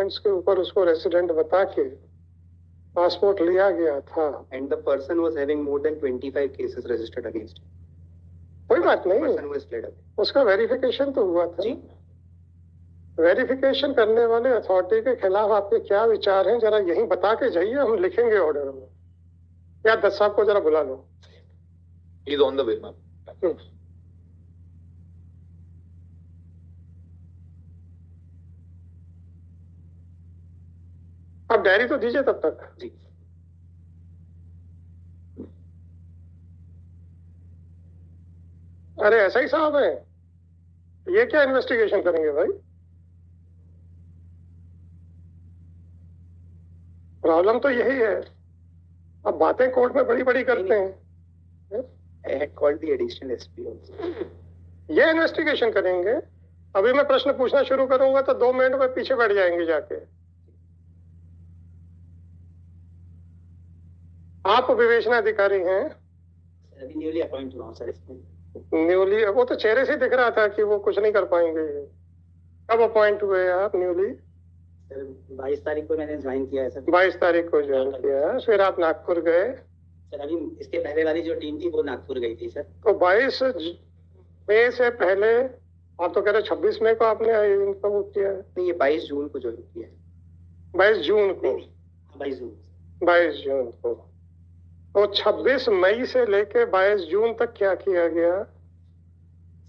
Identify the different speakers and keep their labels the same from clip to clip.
Speaker 1: Documents के ऊपर उसको रेसिडेंट बता के पासपोर्ट लिया गया था।
Speaker 2: And the person was having more than 25 cases registered against him.
Speaker 1: कोई बात नहीं,
Speaker 2: Person was fled away.
Speaker 1: उसका वेरिफिकेशन तो हुआ था।
Speaker 2: जी।
Speaker 1: वेरिफिकेशन करने वाले अथॉरिटी के खिलाफ आपके क्या विचार हैं, जरा यही बता के जाइए, हम लिखेंगे ऑर्डर में। या दस साहब को जरा बुला लो।
Speaker 3: He is on the way, ma'am.
Speaker 1: अब डायरी तो दीजिए तब तक।
Speaker 2: जी।
Speaker 1: अरे ऐसा ही साहब है, ये क्या इन्वेस्टिगेशन करेंगे भाई? प्रॉब्लम तो यही है, अब बातें कोर्ट में बड़ी बड़ी करते हैं।
Speaker 2: I had called the additional SP also.
Speaker 1: ये इन्वेस्टिगेशन करेंगे? अभी मैं प्रश्न पूछना शुरू करूंगा तो 2 मिनट में पीछे बैठ जाएंगे जाके। आप विवेचना अधिकारी हैं?
Speaker 2: अभी न्यूली अपॉइंट हुआ हूं सर इसमें।
Speaker 1: न्यूली? वो तो चेहरे से दिख रहा था कि वो कुछ नहीं कर पाएंगे। कब अपॉइंट हुए आप न्यूली?
Speaker 2: सर 22 तारीख को मैंने ज्वाइन किया है सर।
Speaker 1: 22 तारीख को ज्वाइन किया, फिर आप नागपुर गए?
Speaker 2: सर अभी इसके पहले वाली जो टीम थी वो नागपुर गई थी सर।
Speaker 1: तो 22 मई से पहले आप तो कह रहे 26 मई को आपने इनका वो किया है?
Speaker 2: नहीं, ये 22 जून को ज्वाइन किया है।
Speaker 1: 22 जून को?
Speaker 2: 22 जून।
Speaker 1: 22 जून को। तो 26 मई से लेके 22 जून तक क्या किया गया?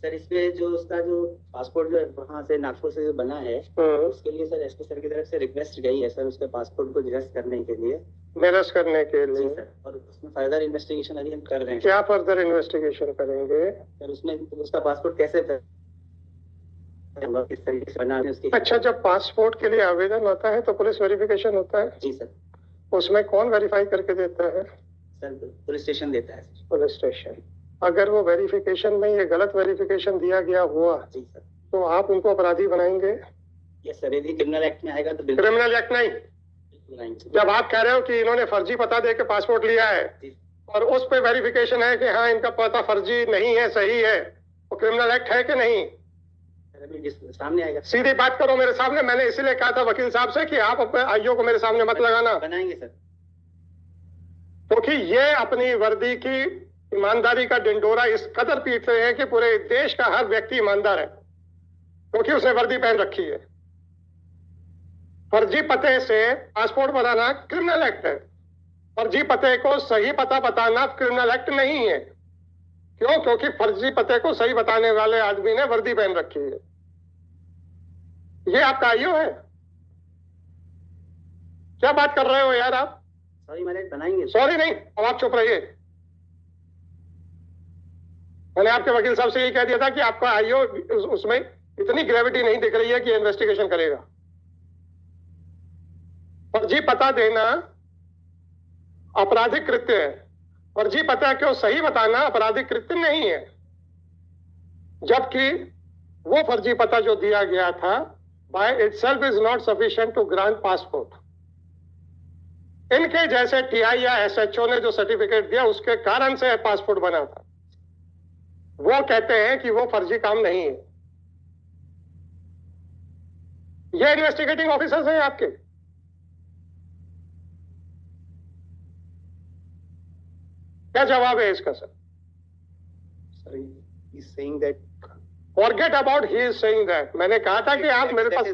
Speaker 2: सर इसमें जो उसका जो पासपोर्ट जो वहाँ से नागपुर से जो बना है उसके लिए सर एसपी सर की तरफ से रिक्वेस्ट गई है सर उसके पासपोर्ट को निरस्त करने के लिए।
Speaker 1: निरस्त करने के लिए?
Speaker 2: सर, और उसमें फर्दर इन्वेस्टिगेशन अभी हम कर रहे हैं।
Speaker 1: क्या फर्दर इन्वेस्टिगेशन करेंगे?
Speaker 2: सर उसमें उसका पासपोर्ट कैसे किस तरीके से बना है उसकी।
Speaker 1: अच्छा, जब पासपोर्ट के लिए आवेदन होता है तो पुलिस वेरिफिकेशन होता है?
Speaker 2: जी सर।
Speaker 1: उसमें कौन वेरीफाई करके देता है?
Speaker 2: सर पुलिस स्टेशन देता है।
Speaker 1: Police station. अगर वो वेरिफिकेशन में ये गलत वेरिफिकेशन दिया गया हुआ
Speaker 2: जी सर,
Speaker 1: तो आप उनको अपराधी बनाएंगे?
Speaker 2: यस सर, यदि क्रिमिनल एक्ट में आएगा तो
Speaker 1: क्रिमिनल एक्ट नहीं। जब आप कह रहे हो कि इन्होंने फर्जी पता दे के पासपोर्ट लिया है और उस पे वेरिफिकेशन है कि हाँ इनका पता फर्जी नहीं है, सही है, वो क्रिमिनल एक्ट है कि नहीं?
Speaker 2: सामने आएगा।
Speaker 1: सीधी बात करो मेरे सामने। मैंने इसीलिए कहा था वकील साहब से कि आप अपने आईओ को मेरे सामने मत लगाना।
Speaker 2: बनाएंगे सर,
Speaker 1: क्योंकि ये अपनी वर्दी की ईमानदारी का डिंडोरा इस कदर पीटते हैं कि पूरे देश का हर व्यक्ति ईमानदार है क्योंकि उसने वर्दी पहन रखी है। फर्जी पते से पासपोर्ट बनाना क्रिमिनल एक्ट है। फर्जी पते को सही पता बताना क्रिमिनल एक्ट नहीं है। क्यों? क्योंकि फर्जी पते को सही बताने वाले आदमी ने वर्दी पहन रखी है। ये आपका आईओ है? क्या बात कर रहे हो यार आप?
Speaker 2: सॉरी मैंने बनाएंगे।
Speaker 1: सॉरी नहीं, अब आप चुप रहिए। मैंने आपके वकील साहब से यही कह दिया था कि आपका आईओ उसमें इतनी ग्रेविटी नहीं दिख रही है कि इन्वेस्टिगेशन करेगा। फर्जी पता देना आपराधिक कृत्य है। फर्जी पता क्यों सही बताना आपराधिक कृत्य नहीं है। जबकि वो फर्जी पता जो दिया गया था by itself is not sufficient to grant passport। इनके जैसे टीआई या एसएचओ ने जो सर्टिफिकेट दिया उसके कारण से पासपोर्ट बना था। वो कहते हैं कि वो फर्जी काम नहीं है। ये इन्वेस्टिगेटिंग ऑफिसर्स हैं आपके। क्या जवाब है इसका sir?
Speaker 2: Sorry, he's saying that
Speaker 1: Forget about he is saying that। मैंने कहा था कि आप मेरे पास,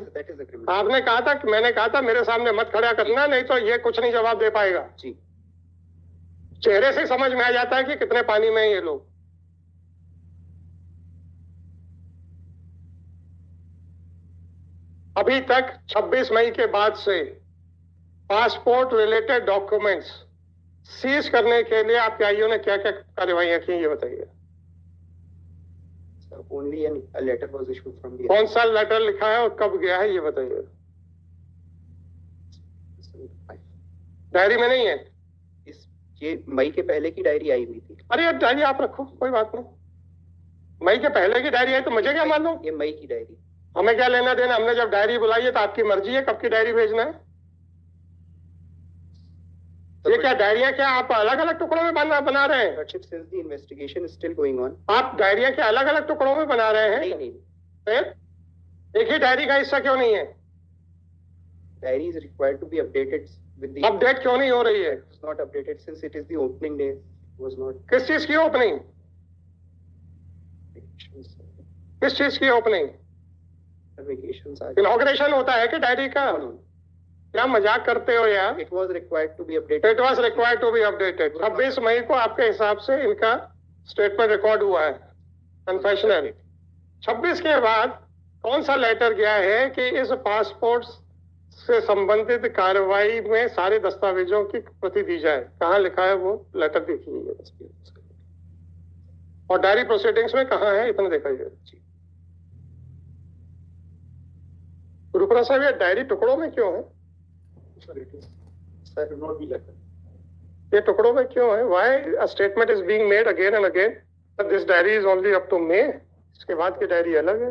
Speaker 1: आपने कहा था कि मैंने कहा था मेरे सामने मत खड़ा करना, नहीं तो ये कुछ नहीं जवाब दे पाएगा।
Speaker 2: जी,
Speaker 1: चेहरे से समझ में आ जाता है कि कितने पानी में है ये लोग। अभी तक 26 मई के बाद से पासपोर्ट रिलेटेड डॉक्यूमेंट्स सीज करने के लिए आपके आईओ ने क्या क्या कार्रवाइयां की, ये बताइए।
Speaker 2: only a letter was issued from the।
Speaker 1: कौन सा लेटर लिखा है और कब गया है, ये बताइए। डायरी में नहीं है?
Speaker 2: ये मई के पहले की डायरी आई हुई थी।
Speaker 1: अरे अब डायरी आप रखो, कोई बात नहीं। मई के पहले की डायरी है तो मुझे क्या मालूम?
Speaker 2: ये मई की डायरी,
Speaker 1: हमें क्या लेना देना? हमने जब डायरी बुलाई है तो आपकी मर्जी है कब की डायरी भेजना है। ये क्या डायरियां क्या आप अलग अलग टुकड़ों में बना रहे हैं?
Speaker 2: since the investigation is still going on।
Speaker 1: आप डायरियां क्या अलग अलग टुकड़ों में बना रहे हैं?
Speaker 2: नहीं नहीं,
Speaker 1: फिर एक ही डायरी का हिस्सा क्यों नहीं है?
Speaker 2: diary is required to be updated with the.
Speaker 1: Update क्यों नहीं हो रही है?
Speaker 2: It's not updated since it is the opening day. It was not.
Speaker 1: किस चीज की ओपनिंग? किस चीज की ओपनिंग?
Speaker 2: Vacations are.
Speaker 1: इनॉग्रेशन होता है कि डायरी का? क्या मजाक करते हो यार?
Speaker 2: It was required to be updated.
Speaker 1: It was required to be updated. 26 मई को आपके हिसाब से इनका स्टेटमेंट रिकॉर्ड हुआ है कन्फेशनल। 26 के बाद कौन सा लेटर गया है कि इस पासपोर्ट से संबंधित कार्रवाई में सारे दस्तावेजों की प्रति दी जाए? कहाँ लिखा है वो लेटर? देखिए। और डायरी प्रोसीडिंग्स में कहाँ है इतना दिखाइए। रूपरा साहब, ये डायरी टुकड़ों में क्यों है?
Speaker 3: Sir, not be like that.
Speaker 1: ये टुकड़ों में क्यों है? Why a statement is being made again and again that this diary is only up to May? इसके बाद की डायरी अलग है।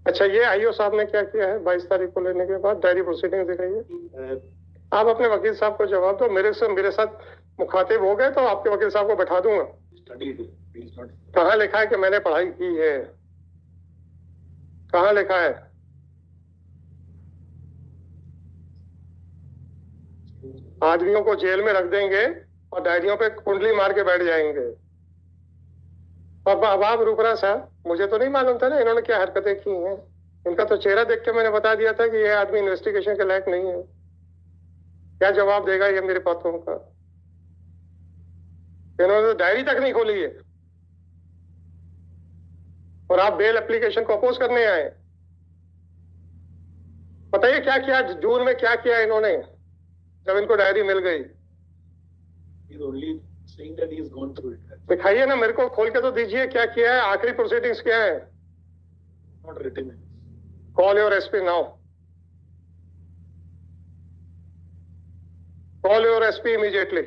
Speaker 1: अच्छा, ये आईओ साहब ने क्या किया है 22 तारीख को लेने के बाद? डायरी प्रोसीडिंग दिखाइए। आप अपने वकील साहब को जवाब दो। मेरे साथ मुखातिब हो गए तो आपके वकील साहब को बैठा दूंगा। कहाँ लिखा है कि मैंने पढ़ाई की है? कहाँ लिखा है? आदमियों को जेल में रख देंगे और डायरियों पे कुंडली मार के बैठ जाएंगे। अब रूपरा साहब, मुझे तो नहीं मालूम था ना इन्होंने क्या हरकतें की हैं। इनका तो चेहरा देख के मैंने बता दिया था कि ये आदमी इन्वेस्टिगेशन के लायक नहीं है। क्या जवाब देगा ये मेरे बातों का? इन्होंने तो डायरी तक नहीं खोली है और आप बेल एप्लीकेशन को अपोज करने आए। बताइए क्या किया जून में? क्या किया इन्होंने जब इनको डायरी मिल गई? दिखाइए ना, मेरे को खोल के तो दीजिए क्या किया है। आखिरी प्रोसीडिंग्स क्या है? Call your SP now. Call your SP immediately.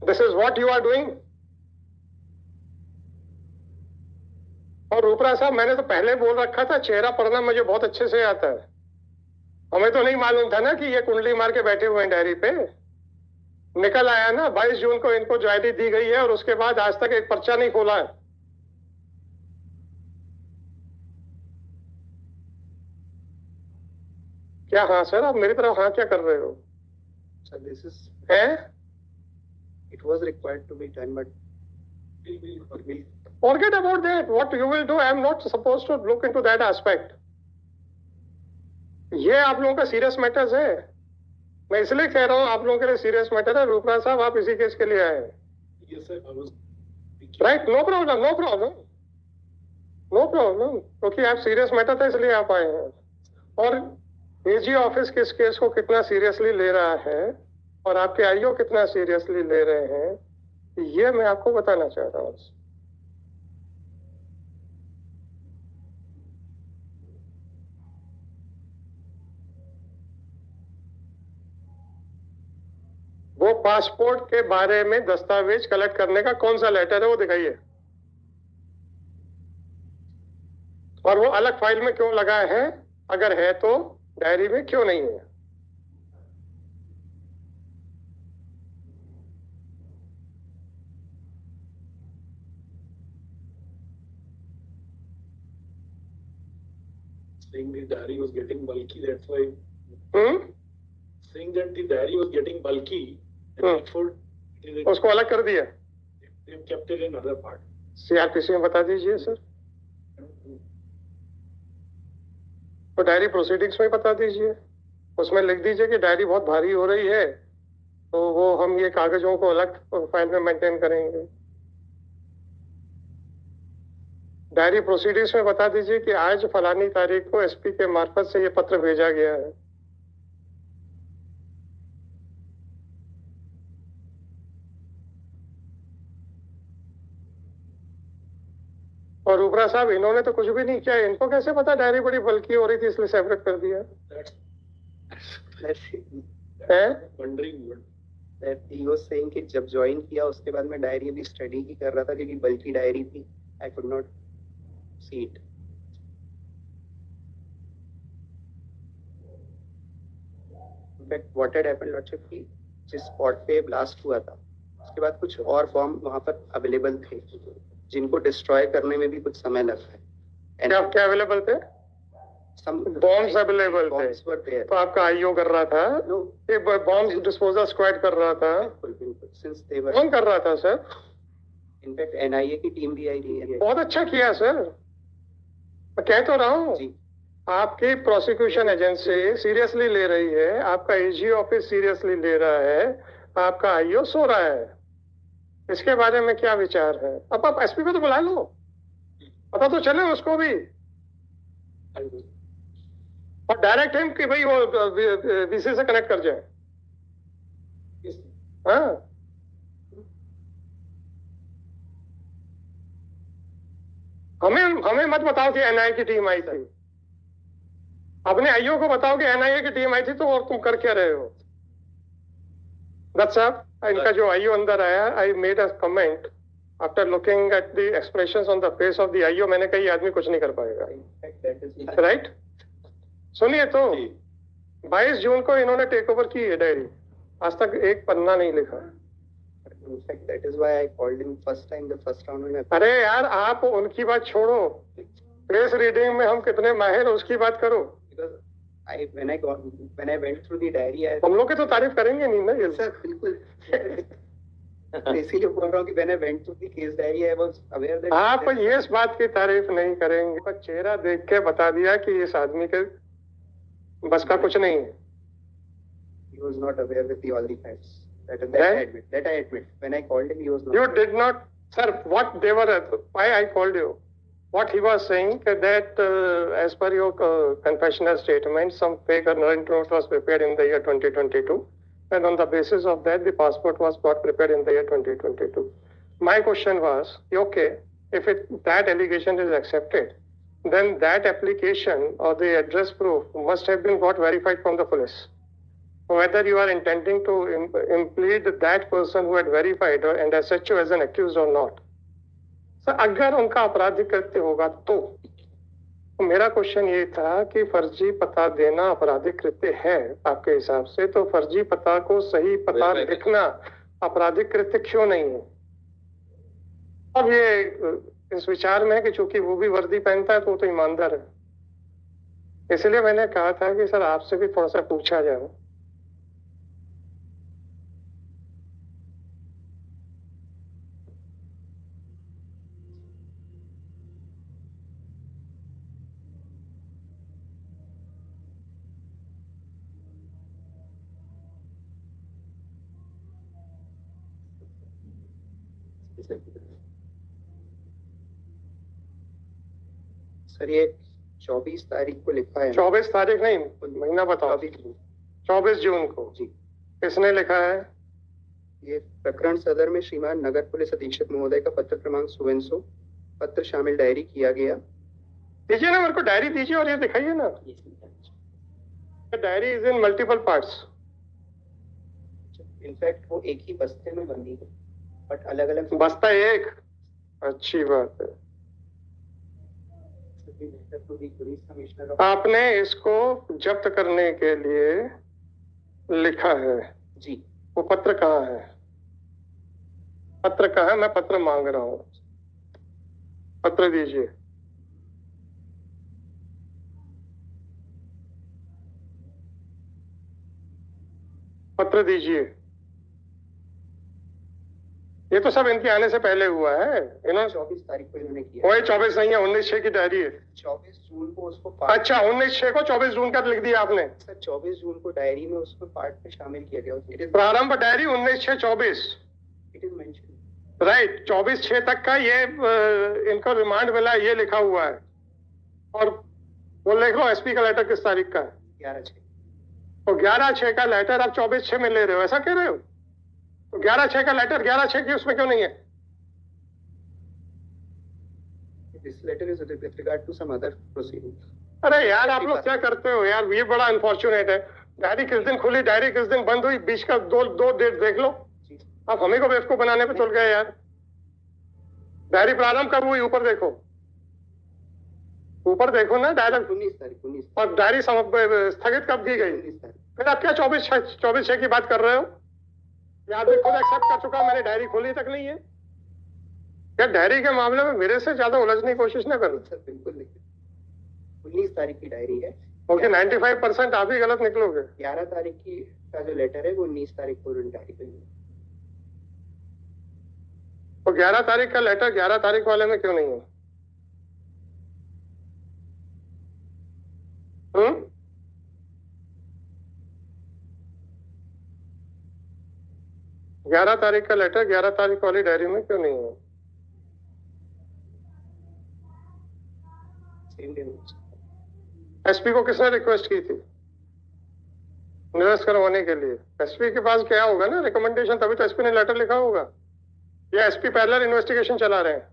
Speaker 1: This is what you are doing. और रूपरा साहब, मैंने तो पहले बोल रखा था चेहरा पढ़ना मुझे बहुत अच्छे से आता है। हमें तो नहीं मालूम था ना कि ये कुंडली मार के बैठे हुए हैं डायरी पे। निकल आया ना 22 जून को इनको डायरी दी गई है और उसके बाद आज तक एक पर्चा नहीं खोला है। क्या हाँ सर, आप मेरी तरफ हाँ क्या कर रहे हो?
Speaker 2: This is.
Speaker 1: Eh?
Speaker 2: It was required to be done, but
Speaker 1: forget about that. What you will do, I am not supposed to look into that aspect. ये आप लोगों का सीरियस मैटर्स है। मैं इसलिए कह रहा हूँ आप लोगों के लिए सीरियस मैटर है। रूपरा साहब, आप इसी केस के लिए आए हैं।
Speaker 3: Yes, sir. I was.
Speaker 1: Right? No problem. No problem. No problem. क्योंकि आप सीरियस मैटर था इसलिए आप आए हैं। और एजी ऑफिस किस केस को कितना सीरियसली ले रहा है और आपके आईओ कितना सीरियसली ले रहे हैं, ये मैं आपको बताना चाह रहा हूँ। वो पासपोर्ट के बारे में दस्तावेज कलेक्ट करने का कौन सा लेटर है वो दिखाइए। और वो अलग फाइल में क्यों लगा है? अगर है तो डायरी में क्यों नहीं है?
Speaker 3: Saying the diary was getting bulky, that's why.
Speaker 1: saying
Speaker 3: that the diary was getting bulky, and therefore
Speaker 1: उसको अलग कर दिया.
Speaker 3: They kept it in other part.
Speaker 1: CRPC में बता दीजिए सर. तो डायरी प्रोसीडिंग्स में बता दीजिए. उसमें लिख दीजिए कि डायरी बहुत भारी हो रही है, तो वो हम ये कागजों को अलग फाइल में मेंटेन करेंगे. डायरी प्रोसीडिंग्स में बता दीजिए कि आज फलानी तारीख को एसपी के मार्फत से ये पत्र भेजा गया है. और उपरा साहब इन्होंने तो कुछ भी नहीं किया. इनको कैसे पता डायरी बड़ी बल्कि हो रही थी इसलिए सेपरेट कर दिया है?
Speaker 2: He was saying कि जब ज्वाइन किया उसके बाद मैं डायरी अभी स्टडी की कर रहा था क्योंकि बल्कि डायरी थी. I could not see it. In fact, what had happened, Lordship, जिस स्पॉट पे ब्लास्ट हुआ था उसके बाद कुछ और बॉम्ब वहां पर अवेलेबल थे जिनको डिस्ट्रॉय करने में भी कुछ समय लगा है।
Speaker 1: क्या क्या अवेलेबल थे? बॉम्ब्स अवेलेबल थे तो आपका आईओ कर रहा था? ये बॉम्ब डिस्पोजल स्क्वाड कर रहा था?
Speaker 2: बिल्कुल।
Speaker 1: कौन कर रहा था सर?
Speaker 2: इनफैक्ट एनआईए की टीम भी आई रही है।
Speaker 1: बहुत अच्छा किया सर, मैं कह तो रहा हूँ। आपकी प्रोसिक्यूशन एजेंसी सीरियसली ले रही है, आपका एजी ऑफिस सीरियसली ले रहा है, आपका आईओ सो रहा है। इसके बारे में क्या विचार है? अब आप एसपी को तो बुला लो, पता तो चले उसको भी, और डायरेक्ट हिम कि भाई वो वीसी से कनेक्ट कर जाए। हाँ, हमें मत बताओ कि एनआईए की टीम आई थी, अपने आईओ को बताओ कि एनआईए की टीम आई थी तो और तुम कर क्या रहे हो? दत्त साहब, इनका जो आईओ अंदर आया, I made a comment after looking at the expressions on the face of the IO, मैंने कहा ये आदमी कुछ नहीं कर पाएगा। राइट? सुनिए तो 22 जून को इन्होंने टेक ओवर की है डायरी, आज तक एक पन्ना नहीं लिखा।
Speaker 2: That is why I called him first time, the first round में।
Speaker 1: अरे यार, आप उनकी बात छोड़ो, फेस रीडिंग में हम कितने माहिर उसकी बात करो।
Speaker 2: When I went through the diary,
Speaker 1: हम लोग की तो तारीफ करेंगे नहीं ना ये
Speaker 2: सर? बिल्कुल। इसीलिए बोल रहा हूँ कि when I went through the case diary, I was aware that
Speaker 1: आप ये इस बात की तारीफ नहीं करेंगे, चेहरा देख के बता दिया कि इस आदमी के बस का कुछ नहीं है।
Speaker 2: He was not aware with all the facts. That I admit. When I called him, he was not.
Speaker 1: You did not, sir. What they were? Why I called you? What he was saying that as per your confessional statement, some fake warrant note was prepared in the year 2022, and on the basis of that, the passport was got prepared in the year 2022. My question was, okay, if that allegation is accepted, then that application or the address proof must have been got verified from the police. Whether you are intending to implead that person who had verified and SHO as an accused or not. So, अगर उनका आपराधिक कृत्य होगा तो मेरा question ये था कि फर्जी पता देना आपराधिक कृत्य है आपके हिसाब से, तो फर्जी पता को सही पता लिखना आपराधिक कृत्य क्यों नहीं है? अब ये इस विचार में है कि चूंकि वो भी वर्दी पहनता है तो वो तो ईमानदार है, इसलिए मैंने कहा था कि सर आपसे भी थोड़ा सा पूछा जाए।
Speaker 2: सर ये 24 तारीख को लिखा है।
Speaker 1: 24 तारीख नहीं, महीना बताओ। 24 जून को जी। किसने लिखा है?
Speaker 2: ये प्रकरण सदर में श्रीमान नगर पुलिस अधीक्षक महोदय का पत्र क्रमांक 100 पत्र शामिल डायरी किया गया।
Speaker 1: दीजिए ना, मेरे को डायरी दीजिए और ये दिखाइए ना। Diary is in multiple parts.
Speaker 2: In fact वो एक ही बस्ते में बंदी है, बट अलग अलग
Speaker 1: बस्ता एक। अच्छी बात है। आपने इसको जब्त करने के लिए लिखा है
Speaker 2: जी।
Speaker 1: वो पत्र कहाँ है? पत्र कहाँ है? मैं पत्र मांग रहा हूँ, पत्र दीजिए। पत्र दीजिए। ये तो सब इनके आने से पहले हुआ है। इन्होंने
Speaker 2: 24 तारीख को इन्होंने किया।
Speaker 1: वही 24 नहीं है, 19/6 की डायरी है।
Speaker 2: 24 जून को उसको
Speaker 1: अच्छा 19/6 को 24 जून का लिख दिया आपने?
Speaker 2: सर 24 जून को डायरी में उसको पार्ट में शामिल किया गया।
Speaker 1: प्रारंभ diary 19/6/24।
Speaker 2: It is mention
Speaker 1: right. 24/6 तक का ये इनको रिमांड मिला, ये लिखा हुआ है। और वो लिख लो एसपी का लेटर किस तारीख का है?
Speaker 2: 11/6।
Speaker 1: तो 11/6 का लेटर आप 24/6 में ले रहे हो, ऐसा कह रहे हो? तो 11/6 का लेटर 11/6 की उसमें क्यों नहीं है?
Speaker 2: This letter is with regard to some other proceedings.
Speaker 1: अरे यार आप लोग क्या करते हो यार, ये बड़ा अनफॉर्चुनेट है। डायरी किस दिन खुली, डायरी किस दिन बंद हुई, बीच का दो डेट देख लो। आप हमें को बेवकूफ बनाने पे चल गए यार। डायरी प्रारंभ कब हुई? ऊपर देखो, ऊपर देखो ना डायरेक्ट।
Speaker 2: 19 तारीख।
Speaker 1: और डायरी स्थगित कब की गई? फिर आप क्या 24/6 की बात कर रहे हो? ये आदमी खुद एक्सेप्ट कर चुका, मैंने डायरी खोली तक नहीं है। क्या डायरी के मामले में मेरे से ज्यादा उलझने की कोशिश ना करो
Speaker 2: सर, बिल्कुल नहीं। 19 तारीख की डायरी है।
Speaker 1: ओके, 95% आप ही गलत निकलोगे।
Speaker 2: 11 तारीख की का जो लेटर है वो 19 तारीख को उन्होंने डायरी पे लिया।
Speaker 1: तो 11 तारीख का लेटर 11 तारीख वाले में क्यों नहीं है? 11 तारीख का लेटर 11 तारीख वाली डायरी में क्यों नहीं है? एसपी को किसने रिक्वेस्ट की थी निरस्त करवाने के लिए? एसपी के पास क्या होगा ना रिकमेंडेशन, तभी तो एसपी ने लेटर लिखा होगा। या एसपी पैरेलल इन्वेस्टिगेशन चला रहे हैं?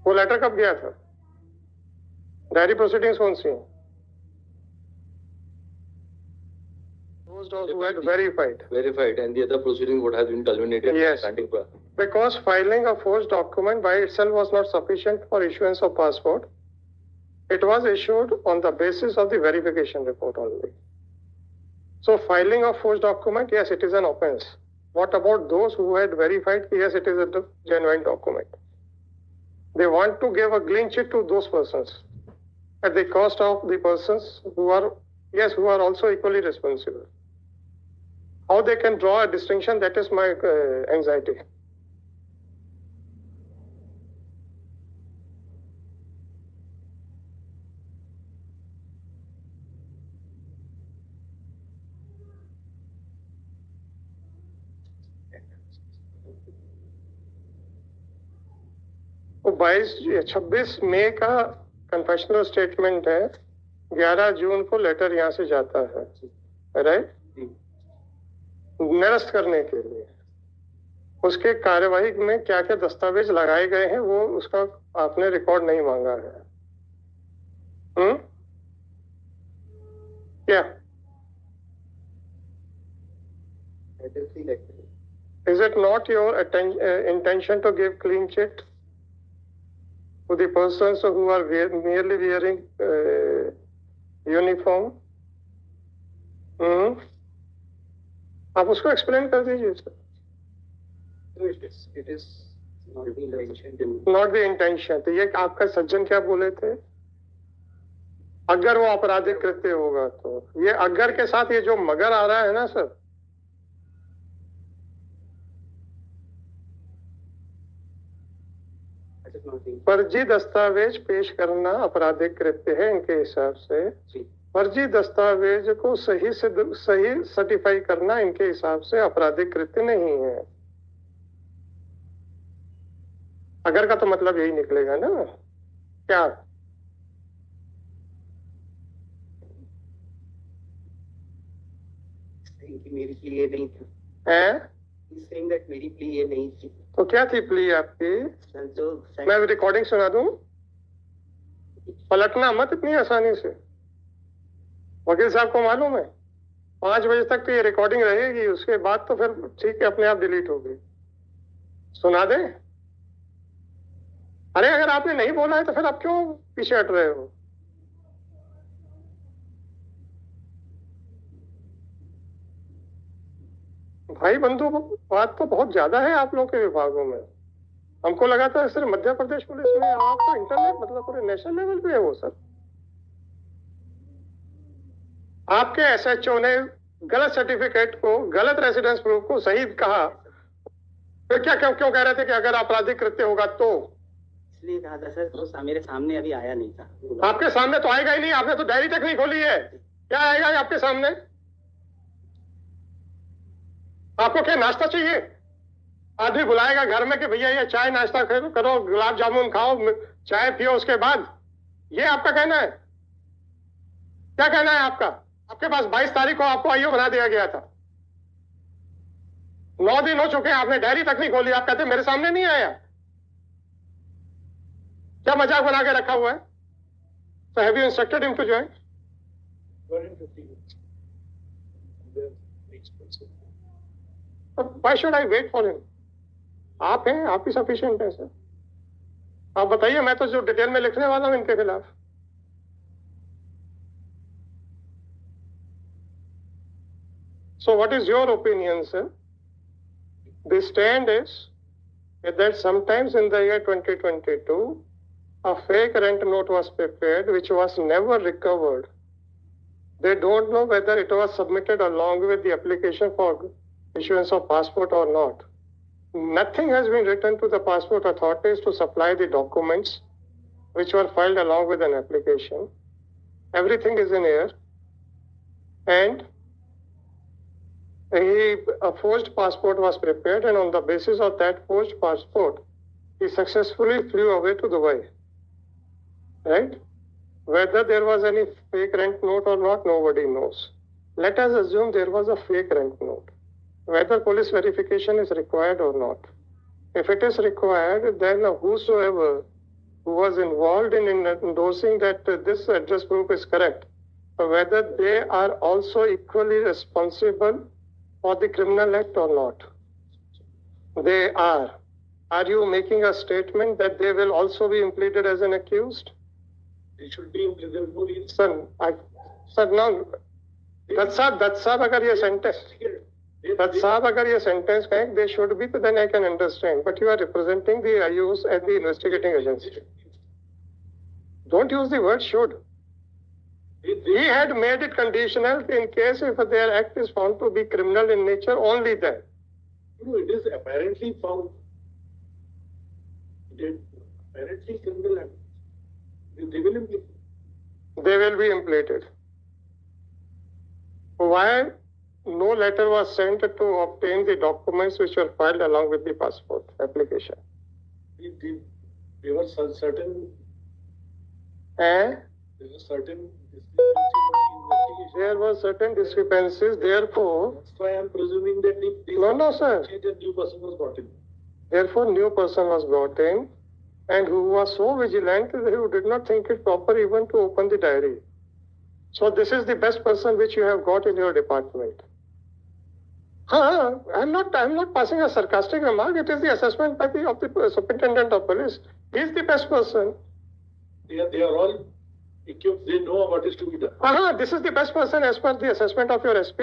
Speaker 1: वो लेटर कब गया था? डायरी प्रोसीडिंग्स कौन सी हैं? Those who had verified
Speaker 4: and the other proceeding would have been culminated.
Speaker 1: Yes. Because filing a forged document by itself was not sufficient for issuance of passport. It was issued on the basis of the verification report only. So filing a forged document, yes, it is an offense. What about those who had verified? Yes, it is a genuine document. They want to give a clean sheet to those persons at the cost of the persons who are, yes, who are also equally responsible. How they can draw a distinction, that is my anxiety. वो 26 मई का confessional statement है, 11 जून को letter यहाँ से जाता है, right, निरस्त करने के लिए। उसके कार्यवाही में क्या क्या दस्तावेज लगाए गए हैं वो उसका आपने रिकॉर्ड नहीं मांगा है। क्या is it not your intention to give clean sheet to the persons who are merely wearing uniform? आप उसको एक्सप्लेन कर दीजिए sir.
Speaker 2: It is not the intention.
Speaker 1: Not the intention। तो ये आपका सज्जन क्या बोले थे? अगर वो आपराधिक कृत्य होगा तो, ये अगर के साथ ये जो मगर आ रहा है ना सर, फर्जी दस्तावेज पेश करना आपराधिक कृत्य है इनके हिसाब से। फर्जी दस्तावेज को सही सर्टिफाई करना इनके हिसाब से आपराधिक कृत्य नहीं है। अगर का तो मतलब यही निकलेगा ना क्या?
Speaker 2: मेरी प्ली ये नहीं थी। मेरी प्ली ये नहीं थी।
Speaker 1: तो क्या थी प्ली आपकी? मैं रिकॉर्डिंग सुना दूं? पलटना मत इतनी आसानी से। वकील साहब को मालूम है 5 बजे तक तो ये रिकॉर्डिंग रहेगी, उसके बाद तो फिर ठीक है अपने आप डिलीट होगी। सुना दे? अरे अगर आपने नहीं बोला है तो फिर आप क्यों पीछे हट रहे हो? भाई बंधु, बात तो बहुत ज्यादा है आप लोग के विभागों में। हमको लगा था सिर्फ मध्य प्रदेश पुलिस में, आप तो इंटरनेट मतलब पूरे नेशनल लेवल पे है वो सर। आपके एसएचओ ने गलत सर्टिफिकेट को, गलत रेसिडेंस प्रूफ को सही कहा, फिर क्या क्यों कह रहे थे कि अगर आपराधिक कृत्य होगा तो?
Speaker 2: इसलिए कहा था सर, तो मेरे सामने अभी आया नहीं था।
Speaker 1: आपके सामने तो आएगा ही नहीं, आपने तो डायरी तक नहीं खोली है, क्या आएगा आपके सामने? आपको क्या नाश्ता चाहिए? आदमी बुलाएगा घर में कि भैया ये चाय नाश्ता करो, गुलाब जामुन खाओ, चाय पियो, उसके बाद ये आपका कहना है? क्या कहना है आपका? आपके पास 22 तारीख को आपको आईओ बना दिया गया था, 9 दिन हो चुके हैं, आपने डायरी तक नहीं खोली, आप कहते मेरे सामने नहीं आया। क्या मजाक बना के रखा हुआ है? So have you instructed him to join? Why should I wait for him? आप हैं, आप ही सफिशिएंट है सर। आप बताइए, मैं तो जो डिटेल में लिखने वाला हूं इनके खिलाफ। So what is your opinion, sir? The stand is that sometimes in the year 2022, a fake rent note was prepared which was never recovered. They don't know whether it was submitted along with the application for issuance of passport or not. Nothing has been written to the passport authorities to supply the documents which were filed along with an application. Everything is in air. And a forged passport was prepared, and on the basis of that forged passport, he successfully flew away to Dubai. Right? Whether there was any fake rent note or not, nobody knows. Let us assume there was a fake rent note. Whether police verification is required or not. If it is required, then whosoever who was involved in endorsing that this address proof is correct, whether they are also equally responsible for the criminal act or not. They are. Are you making a statement that they will also be implemented as an accused?
Speaker 3: They should be implemented.
Speaker 1: Sir, now, that's agar ye sentence. That Saab, agar ye sentence kahe, they should be, then I can understand. But you are representing the IUs and the investigating agency. Don't use the word should. He had made it conditional in case if their act is found to be criminal in nature, only then.
Speaker 3: No, it is apparently found. It is apparently criminal act. They will implement.
Speaker 1: They will be implemented. Why no letter was sent to obtain the documents which were filed along with the passport application?
Speaker 3: There were certain. There were certain.
Speaker 1: There were certain discrepancies. Therefore,
Speaker 3: that's why I am presuming that if
Speaker 1: no, sir.
Speaker 3: A new person was brought in.
Speaker 1: Therefore, new person was brought in, and who was so vigilant who did not think it proper even to open the diary. So this is the best person which you have got in your department. I'm not passing a sarcastic remark. It is the assessment by of the superintendent of police. He is the best person.
Speaker 3: They are all equipped. They know what is to be done.
Speaker 1: This is the best person as per the assessment of your SP,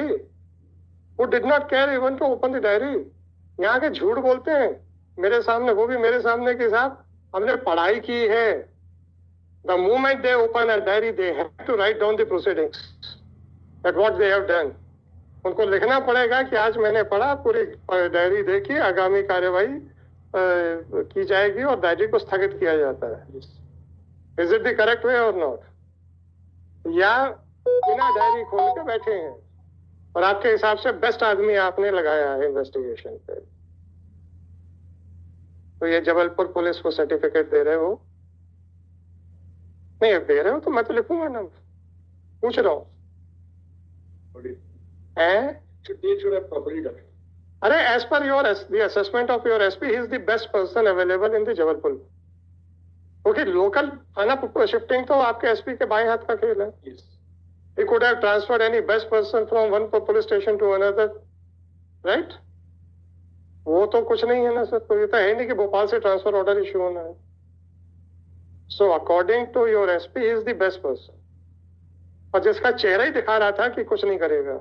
Speaker 1: who did not care even to open the diary. यहाँ के झूठ बोलते हैं मेरे सामने, वो भी मेरे सामने कि साहब हमने पढ़ाई की है. The moment they open a diary, they have to write down the proceedings, that what they have done. उनको लिखना पड़ेगा कि आज मैंने पढ़ा, पूरी डायरी देखी, आगामी कार्यवाही की जाएगी और डायरी को स्थगित किया जाता है. Is it the correct way or not? या बिना डायरी खोल के बैठे हैं और आपके हिसाब से बेस्ट आदमी आपने लगाया है इन्वेस्टिगेशन पे. तो ये जबलपुर पुलिस को सर्टिफिकेट दे रहे हो? नहीं दे रहे हो तो मैं तो लिखूंगा ना, पूछ रहा हूँ. अरे as per the assessment of your SP, he is the best person available in the Jabalpur. Okay, local थाना shifting तो आपके SP के बाएं हाथ का खेल है.
Speaker 3: Yes.
Speaker 1: He could have transferred any best person from one police station to another, right? वो तो कुछ नहीं है ना सर, तो ये तो है नहीं कि भोपाल से ट्रांसफर ऑर्डर इश्यू होना है. So according to your SP, he is the best person. और जिसका चेहरा ही दिखा रहा था कि कुछ नहीं करेगा.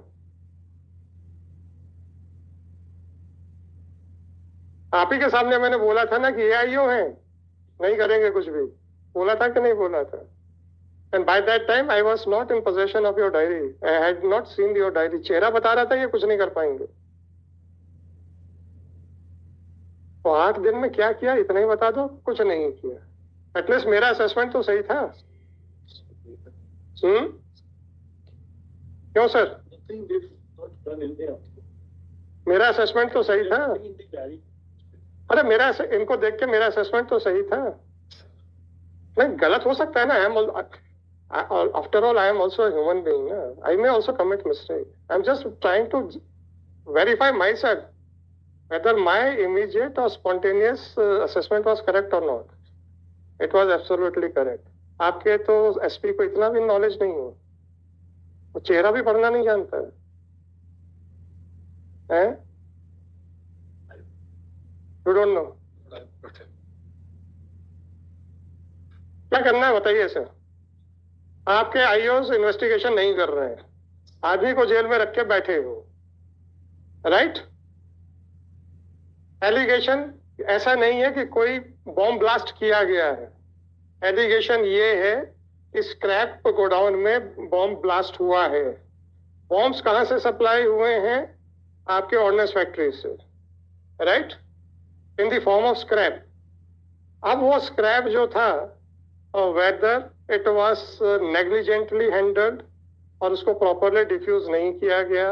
Speaker 1: आप ही के सामने मैंने बोला था ना कि ये आईओ हैं, नहीं करेंगे कुछ भी. बोला था कि नहीं बोला था? And by that time I was not in possession of your diary. I had not seen your diary. चेहरा बता रहा था ये कुछ नहीं कर पाएंगे. तो 8 दिन में क्या किया इतना ही बता दो. कुछ नहीं किया. एटलीस्ट मेरा असेसमेंट तो सही था. क्यों सर? मेरा असेसमेंट तो सही था. अरे मेरा इनको देख के मेरा असेसमेंट तो सही था. नहीं गलत हो सकता है ना. After all, I am also a human being. I may also commit mistake. I am just trying to verify myself whether my immediate or spontaneous assessment was correct or not. It was absolutely correct. आपके तो SP को इतना भी knowledge नहीं है, वो चेहरा भी पढ़ना नहीं जानता है. You don't know. क्या करना है बताइए सर. आपके आईओस इन्वेस्टिगेशन नहीं कर रहे हैं, आदमी को जेल में रख के बैठे हो. राइट। एलिगेशन ऐसा नहीं है कि कोई बॉम्ब ब्लास्ट किया गया है, एलिगेशन ये है कि स्क्रैप गोडाउन में बॉम्ब ब्लास्ट हुआ है। बॉम्ब्स कहां से सप्लाई हुए हैं? आपके ऑर्डिनेंस फैक्ट्री से, right, in the form of scrap. अब वो स्क्रैप जो था, whether it was negligently handled और उसको प्रॉपरली डिफ्यूज नहीं किया गया,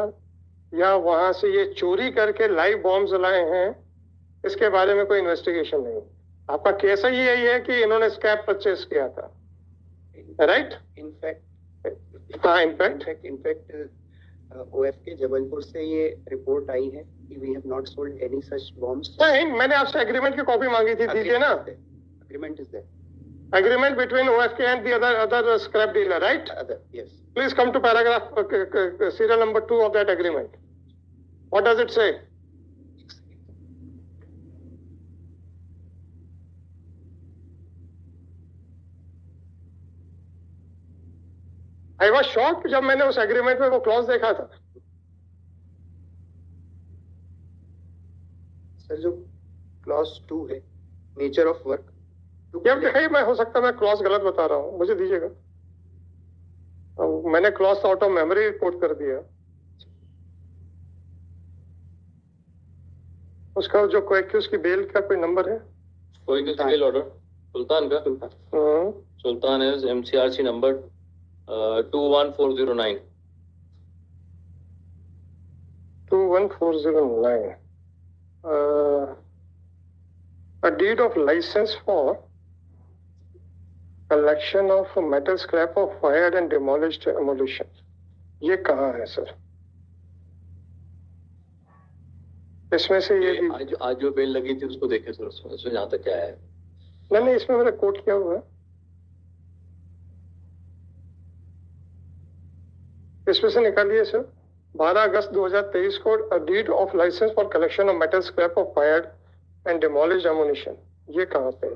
Speaker 1: या वहां से ये चोरी करके लाइव बॉम्ब्स लाए हैं, इसके बारे में कोई इन्वेस्टिगेशन नहीं। आपका केस ही यही है कि इन्होंने स्क्रैप परचेस किया था, राइट?
Speaker 2: इनफैक्ट
Speaker 1: हाँ, इनफैक्ट
Speaker 2: OFK जबलपुर से ये रिपोर्ट आई है कि we have not sold any such bombs.
Speaker 1: नहीं, मैंने आपसे एग्रीमेंट की कॉपी मांगी थी, दीजिए ना।
Speaker 2: Agreement is there,
Speaker 1: agreement between OFK and the other scrap dealer, right?
Speaker 2: yes.
Speaker 1: Please come to paragraph serial number 2 of that agreement. What does it say? I was shocked जब मैंने उस agreement में वो clause देखा था।
Speaker 2: Sir जो clause 2 है, nature of work,
Speaker 1: क्या दिखाई, मैं हो सकता मैं क्लॉज गलत बता रहा हूँ, मुझे दीजिएगा। मैंने clause out of memory report कर दिया। उसका जो कोएक्यूज की बेल का कोई नंबर है?
Speaker 4: कोएक्यूज बेल ऑर्डर सुल्तान का, सुल्तान है MCRC number 21409।
Speaker 1: 21409। A deed of license for collection of metal scrap of fired and demolished ammunition, ये कहाँ है सर? इसमें से ये
Speaker 4: आज जो बेल लगी थी उसको देखे सर, उसमें जहाँ तक क्या है।
Speaker 1: नहीं, इसमें मेरा कोट किया हुआ है, इसमें से निकालिए सर। 12 अगस्त 2023 को a deed of license for collection of metal scrap of fired and demolished ammunition, ये कहाँ पे?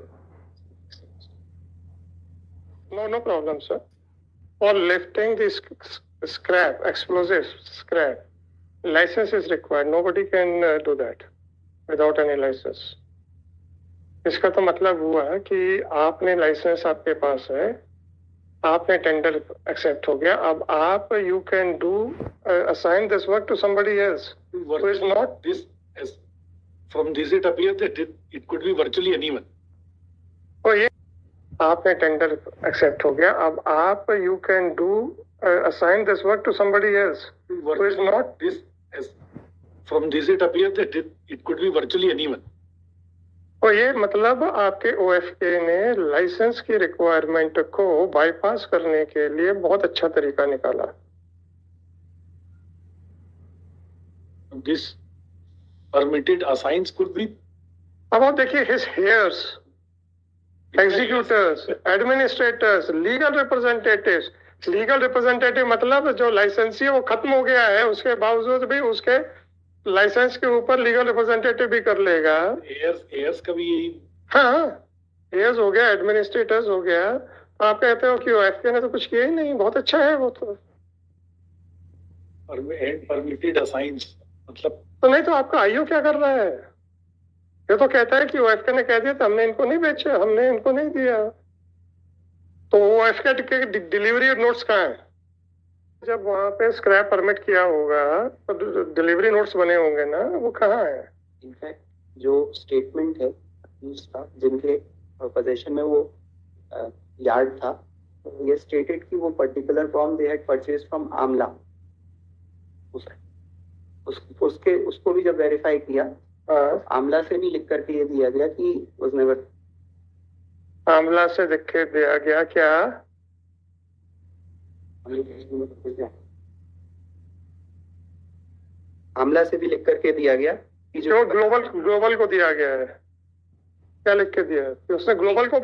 Speaker 1: No problem, sir. For lifting the scrap, explosive scrap, license is required. Nobody can do that without any license. इसका तो मतलब हुआ कि आपने licence आपके पास है, आपने टेंडर एक्सेप्ट हो गया, अब आप you can do assign this work to somebody else who is not
Speaker 3: this. From this it appears that it could be virtually anyone.
Speaker 1: तो ये आपने टेंडर एक्सेप्ट हो गया, अब आप you can do assign this work to somebody else who is not
Speaker 3: this. From this it appears that it could be virtually anyone.
Speaker 1: तो ये मतलब आपके OFK ने लाइसेंस की रिक्वायरमेंट को बाईपास करने के लिए बहुत अच्छा तरीका निकाला।
Speaker 3: This permitted assigns could be।
Speaker 1: अब आप देखिए his heirs, executors, administrators, legal representatives। Legal representative मतलब जो लाइसेंसी है वो खत्म हो गया है, उसके बावजूद भी उसके लाइसेंस के ऊपर लीगल रिप्रेजेंटेटिव भी कर लेगा।
Speaker 3: एयर्स का भी यही।
Speaker 1: हाँ, एयर्स हो गया, एडमिनिस्ट्रेटर्स हो गया। आप कहते हो कि OFK ने तो कुछ किया ही नहीं, बहुत अच्छा है वो तो।
Speaker 3: परमिटेड असाइंस मतलब
Speaker 1: तो नहीं तो आपका IO क्या कर रहा है? ये तो कहता है कि OFK ने कह दिया था, हमने इनको नहीं बेचा, हमने इनको नहीं दिया। तो OFK के डिलीवरी नोट्स कहाँ है? जब वहाँ पे स्क्रैप परमिट किया होगा तो डिलीवरी नोट्स बने होंगे ना, वो कहाँ है?
Speaker 2: इनफैक्ट जो स्टेटमेंट है उसका, जिनके पोजीशन में वो यार्ड था, ये स्टेटेड कि वो particular form they had purchase from Amla. उसको भी जब वेरीफाई किया, आमला से भी लिख करके ये दिया गया कि उसने
Speaker 1: आमला से लिख के दिया गया क्या?
Speaker 2: आमला से भी लिख करके दिया गया कि
Speaker 1: जो ग्लोबल को दिया गया है, क्या लिख के दिया है? कि उसने ग्लोबल को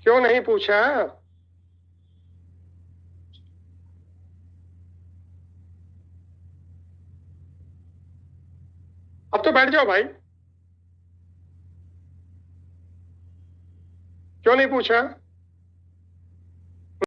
Speaker 1: क्यों नहीं पूछा? अब तो बैठ जाओ भाई, क्यों नहीं पूछा?